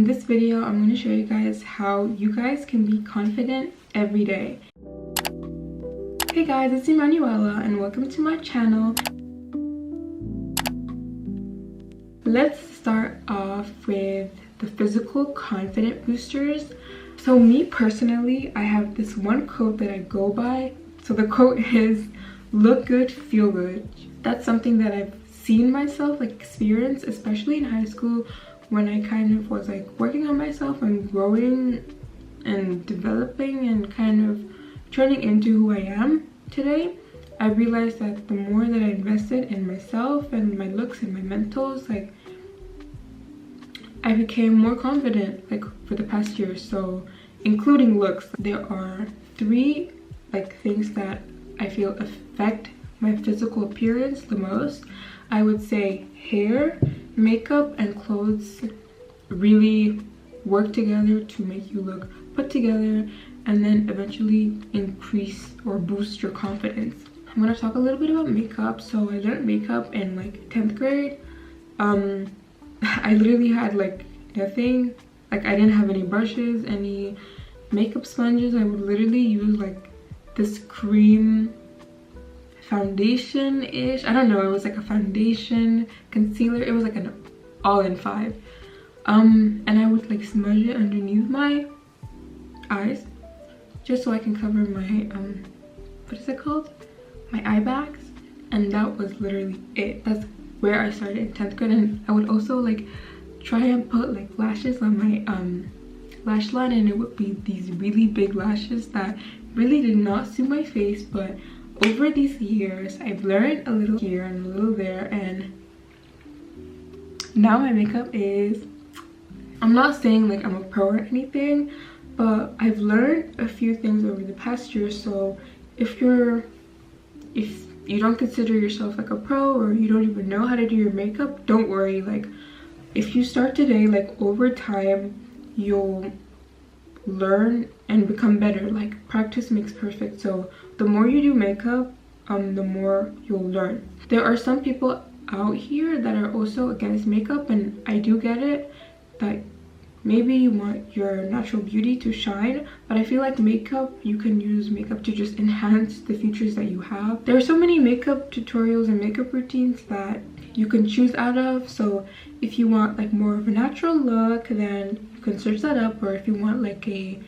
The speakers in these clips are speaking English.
In this video, I'm going to show you guys how you guys can be confident every day. Hey guys, it's Emanuela and welcome to my channel. Let's start off with the physical confident boosters. So me personally, I have this one quote that I go by. So the quote is, look good, feel good. That's something that I've seen myself experience, especially in high school, when I kind of was working on myself and growing and developing and kind of turning into who I am today. I realized that the more that I invested in myself and my looks and my mentals, I became more confident for the past year. So including looks, there are three things that I feel affect my physical appearance the most. I would say hair, makeup, and clothes really work together to make you look put together and then eventually increase or boost your confidence. I'm going to talk a little bit about makeup. So I learned makeup in 10th grade. I literally had nothing. I didn't have any brushes, any makeup sponges. I would literally use this cream foundation-ish. I don't know, it was a foundation, concealer. It was an all-in-5. And I would smudge it underneath my eyes just so I can cover my what is it called? My eye bags. And that was literally it. That's where I started in 10th grade. And I would also try and put lashes on my lash line, and it would be these really big lashes that really did not suit my face. But over these years, I've learned a little here and a little there, and now my makeup is, I'm not saying I'm a pro or anything, but I've learned a few things over the past year. So if you don't consider yourself a pro, or you don't even know how to do your makeup, don't worry. If you start today, over time you'll learn and become better. Practice makes perfect. So the more you do makeup, the more you'll learn. There are some people out here that are also against makeup, and I do get it, that maybe you want your natural beauty to shine, but I feel makeup, you can use makeup to just enhance the features that you have. There are so many makeup tutorials and makeup routines that you can choose out of. So if you want more of a natural look, then you can search that up. Or if you want a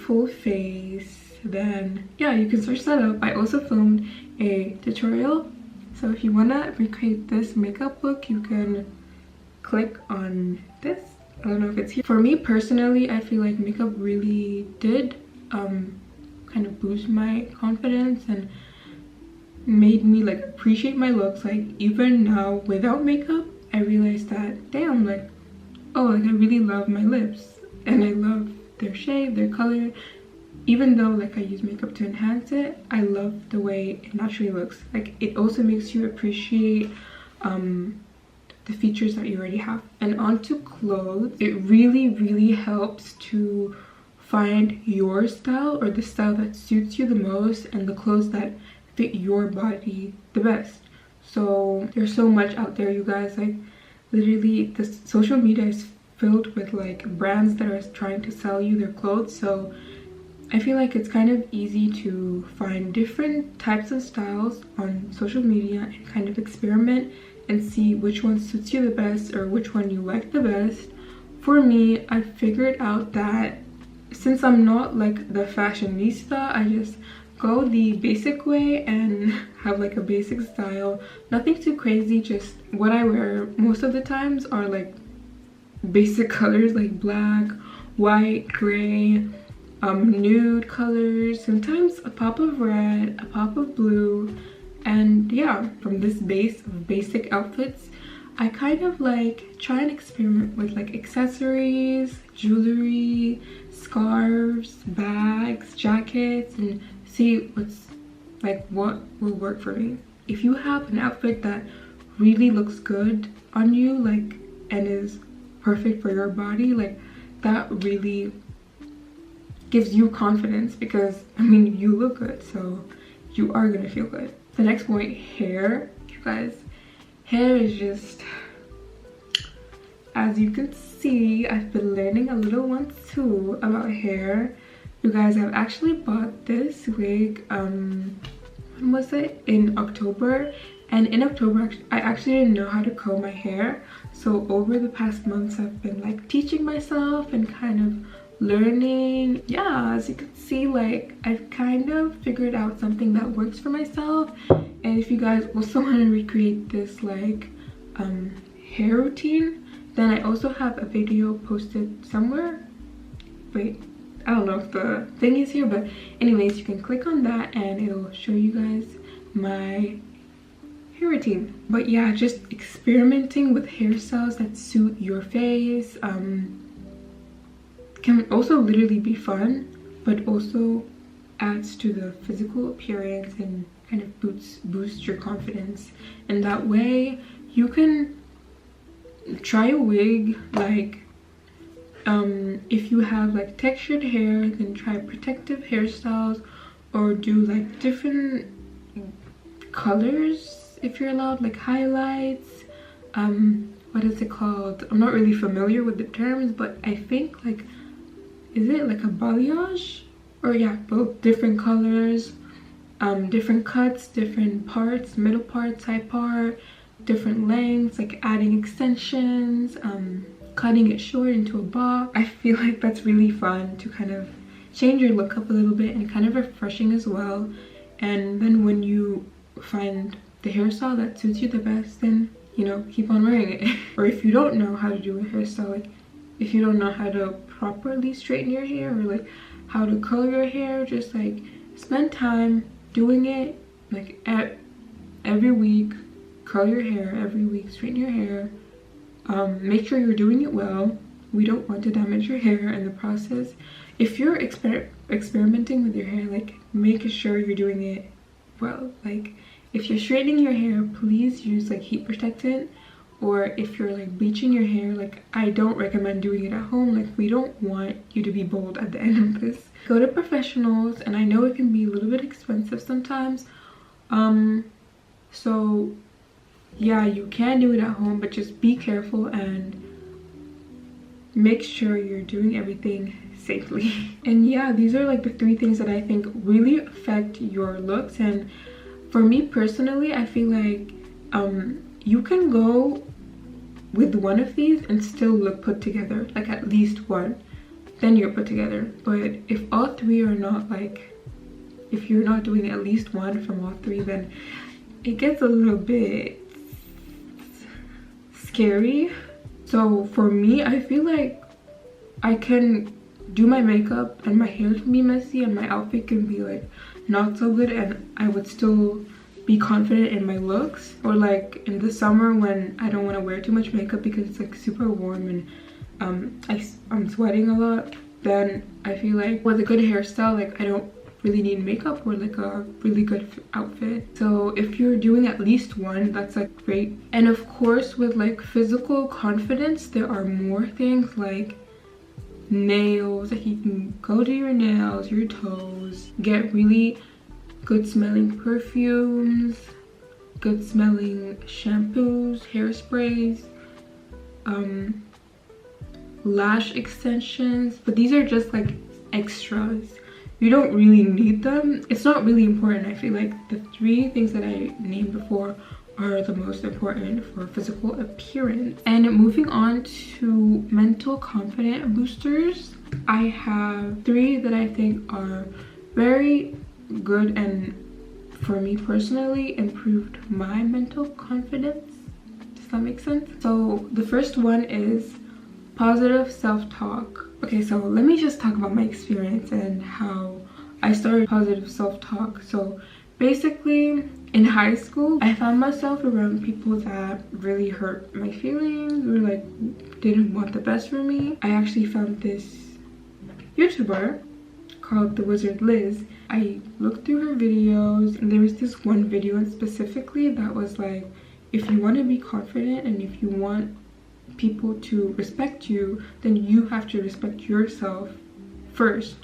full face, then yeah, you can search that up. I also filmed a tutorial, so if you want to recreate this makeup look, you can click on this. I don't know if it's here. For me personally, I feel makeup really did kind of boost my confidence and made me appreciate my looks. Even now without makeup, I realized that damn, oh, I really love my lips and I love their shape, their color. Even though I use makeup to enhance it, I love the way it naturally looks. It also makes you appreciate the features that you already have. And onto clothes, it really helps to find your style, or the style that suits you the most, and the clothes that fit your body the best. So there's so much out there, you guys. Literally, the social media is filled with brands that are trying to sell you their clothes. So I feel it's kind of easy to find different types of styles on social media and kind of experiment and see which one suits you the best or which one you like the best. For me, I figured out that since I'm not the fashionista, I just go the basic way and have a basic style. Nothing too crazy, just what I wear most of the times are basic colors black, white, gray, nude colors, sometimes a pop of red, a pop of blue. And yeah, from this base of basic outfits, I kind of try and experiment with accessories, jewelry, scarves, bags, jackets, and see what's what will work for me. If you have an outfit that really looks good on you and is perfect for your body, that really gives you confidence, because you look good, so you are gonna feel good. The next point, hair. You guys, hair is just, as you can see, I've been learning a little one too about hair. You guys, I've actually bought this wig, when was it? In October. And in October, I actually didn't know how to comb my hair. So over the past months, I've been like teaching myself and kind of learning. Yeah, as you can see, like I've kind of figured out something that works for myself. And if you guys also want to recreate this like hair routine, then I also have a video posted somewhere. Wait, I don't know if the thing is here, but anyways, you can click on that and it'll show you guys my hair routine. But yeah, just experimenting with hairstyles that suit your face can also literally be fun, but also adds to the physical appearance and kind of boost your confidence. And that way you can try a wig, like if you have like textured hair, then try protective hairstyles, or do like different colors if you're allowed, like highlights. What is it called? I'm not really familiar with the terms, but I think like, is it like a balayage? Or yeah, both different colors, different cuts, different parts, middle part, side part, different lengths, like adding extensions, cutting it short into a bob. I feel like that's really fun to kind of change your look up a little bit and kind of refreshing as well. And then when you find the hairstyle that suits you the best, then you know, keep on wearing it. Or if you don't know how to do a hairstyle, like if you don't know how to properly straighten your hair or like how to curl your hair, just like spend time doing it, like every week. Curl your hair every week, straighten your hair, make sure you're doing it well. We don't want to damage your hair in the process. If you're experimenting with your hair, like make sure you're doing it well. Like if you're straightening your hair, please use like heat protectant. Or if you're like bleaching your hair, like I don't recommend doing it at home. Like we don't want you to be bald at the end of this. Go to professionals, and I know it can be a little bit expensive sometimes. So yeah, you can do it at home, but just be careful and make sure you're doing everything safely. And yeah, these are like the 3 things that I think really affect your looks. And for me personally, I feel like you can go with one of these and still look put together, like at least one, then you're put together. But if all 3 are not, like if you're not doing at least one from all 3, then it gets a little bit scary. So for me, I feel like I can do my makeup and my hair can be messy and my outfit can be like not so good, and I would still be confident in my looks. Or like in the summer when I don't want to wear too much makeup because it's like super warm and I'm sweating a lot, then I feel like with a good hairstyle, like I don't really need makeup or like a really good outfit. So if you're doing at least one, that's like great. And of course, with like physical confidence, there are more things like nails. Like you can go to your nails, your toes, get really good smelling perfumes, good smelling shampoos, hairsprays, lash extensions. But these are just like extras. You don't really need them. It's not really important. I feel like the 3 things that I named before are the most important for physical appearance. And moving on to mental confidence boosters, I have 3 that I think are very good and for me personally improved my mental confidence. Does that make sense? So the first one is positive self-talk. Okay, so let me just talk about my experience and how I started positive self-talk. So basically, in high school, I found myself around people that really hurt my feelings or like didn't want the best for me. I actually found this YouTuber called The Wizard Liz. I looked through her videos and there was this one video specifically that was like, if you want to be confident and if you want people to respect you, then you have to respect yourself first.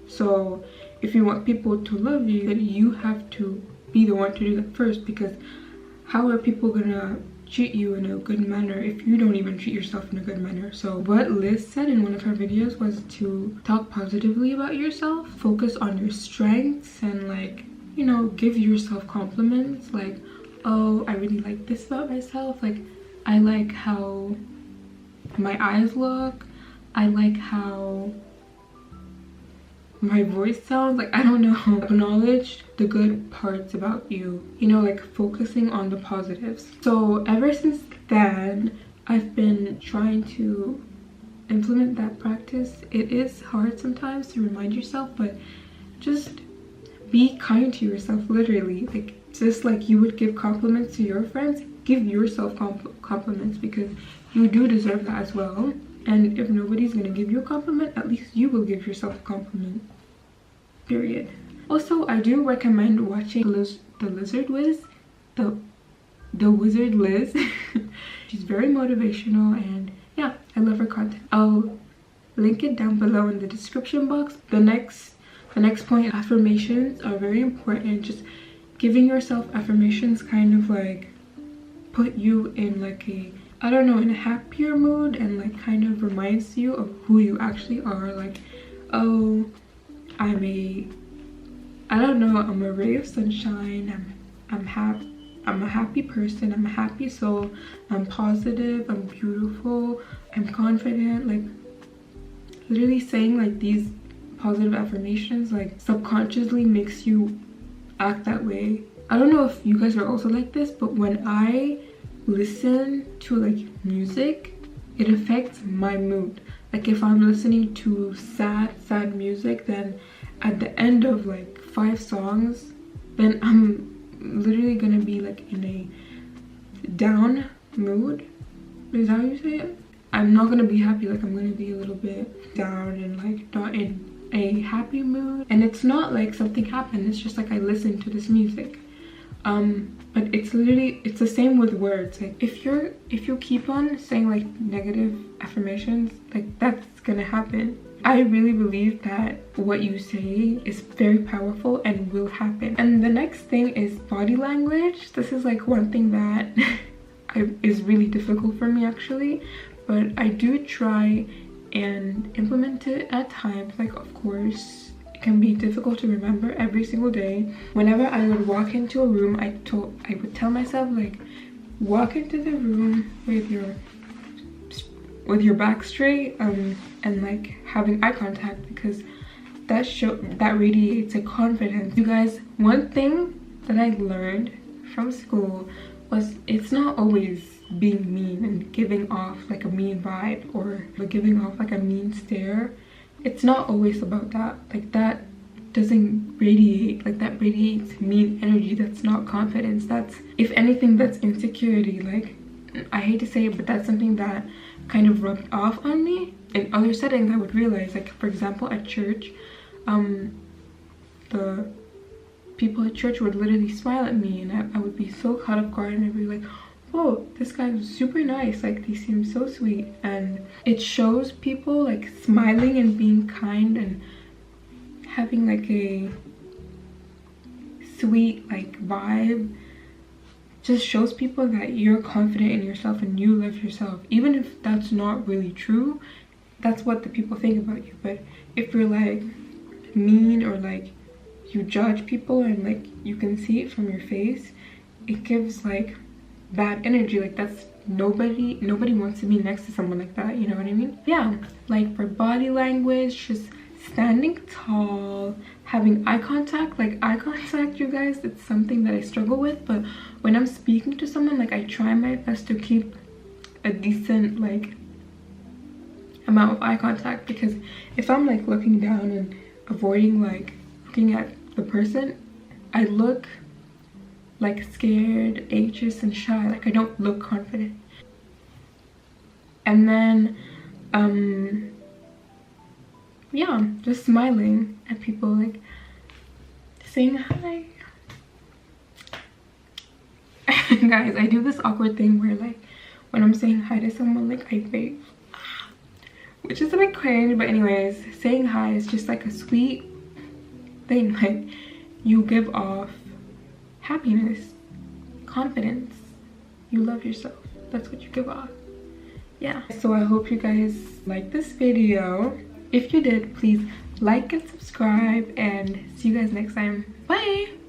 So if you want people to love you, then you have to be the one to do that first, because how are people gonna treat you in a good manner if you don't even treat yourself in a good manner. So what Liz said in one of her videos was to talk positively about yourself, focus on your strengths, and like, you know, give yourself compliments like, oh, I really like this about myself, like I like how my eyes look, I like how my voice sounds, like I don't know. Acknowledge the good parts about you, you know, like focusing on the positives. So ever since then I've been trying to implement that practice. It is hard sometimes to remind yourself, but just be kind to yourself, literally. Like just like you would give compliments to your friends, give yourself compliments, because you do deserve that as well. And if nobody's gonna give you a compliment, at least you will give yourself a compliment, period. Also, I do recommend watching the Wizard Liz. She's very motivational, and yeah, I love her content. I'll link it down below in the description box. The next point, affirmations are very important. Just giving yourself affirmations kind of like put you in like a, I don't know, in a happier mood, and like kind of reminds you of who you actually are. Like, oh, I'm a ray of sunshine, I'm a happy person, I'm a happy soul, I'm positive, I'm beautiful, I'm confident. Like literally saying like these positive affirmations like subconsciously makes you act that way. I don't know if you guys are also like this, but when I listen to like music, it affects my mood. Like if I'm listening to sad music, then at the end of like 5 songs, then I'm literally gonna be like in a down mood. Is that how you say it? I'm not gonna be happy. Like I'm gonna be a little bit down and like not in a happy mood. And it's not like something happened, it's just like I listened to this music. But it's literally, it's the same with words. Like if you keep on saying like negative affirmations, like that's gonna happen. I really believe that what you say is very powerful and will happen. And the next thing is body language. This is like one thing that is really difficult for me actually, but I do try and implement it at times. Like of course it can be difficult to remember every single day. Whenever I would walk into a room, I would tell myself like, walk into the room with your back straight, and like having eye contact, because that radiates a confidence. You guys, one thing that I learned from school was it's not always being mean and giving off like a mean vibe or like giving off like a mean stare. It's not always about that. Like that doesn't radiate, like that radiates mean energy. That's not confidence. That's, if anything, that's insecurity. Like I hate to say it, but that's something that kind of rubbed off on me. In other settings I would realize, like for example at church, the people at church would literally smile at me, and I would be so caught off guard, and I'd be like, whoa, this guy was super nice, like they seem so sweet. And it shows people like smiling and being kind and having like a sweet like vibe, just shows people that you're confident in yourself and you love yourself. Even if that's not really true, that's what the people think about you. But if you're like mean or like you judge people and like you can see it from your face, it gives like bad energy. Like that's nobody wants to be next to someone like that, you know what I mean? Yeah, like for body language, just standing tall, having eye contact. Like eye contact, you guys, it's something that I struggle with, but when I'm speaking to someone, like I try my best to keep a decent like amount of eye contact, because if I'm like looking down and avoiding like looking at the person, I look like scared, anxious, and shy. Like I don't look confident. And then yeah, just smiling at people, like saying hi. Guys, I do this awkward thing where like when I'm saying hi to someone, like I wave, which is a bit cringe, but anyways, saying hi is just like a sweet thing. Like you give off happiness, confidence, you love yourself. That's what you give off. Yeah, so I hope you guys liked this video. If you did, please like and subscribe, and see you guys next time. Bye.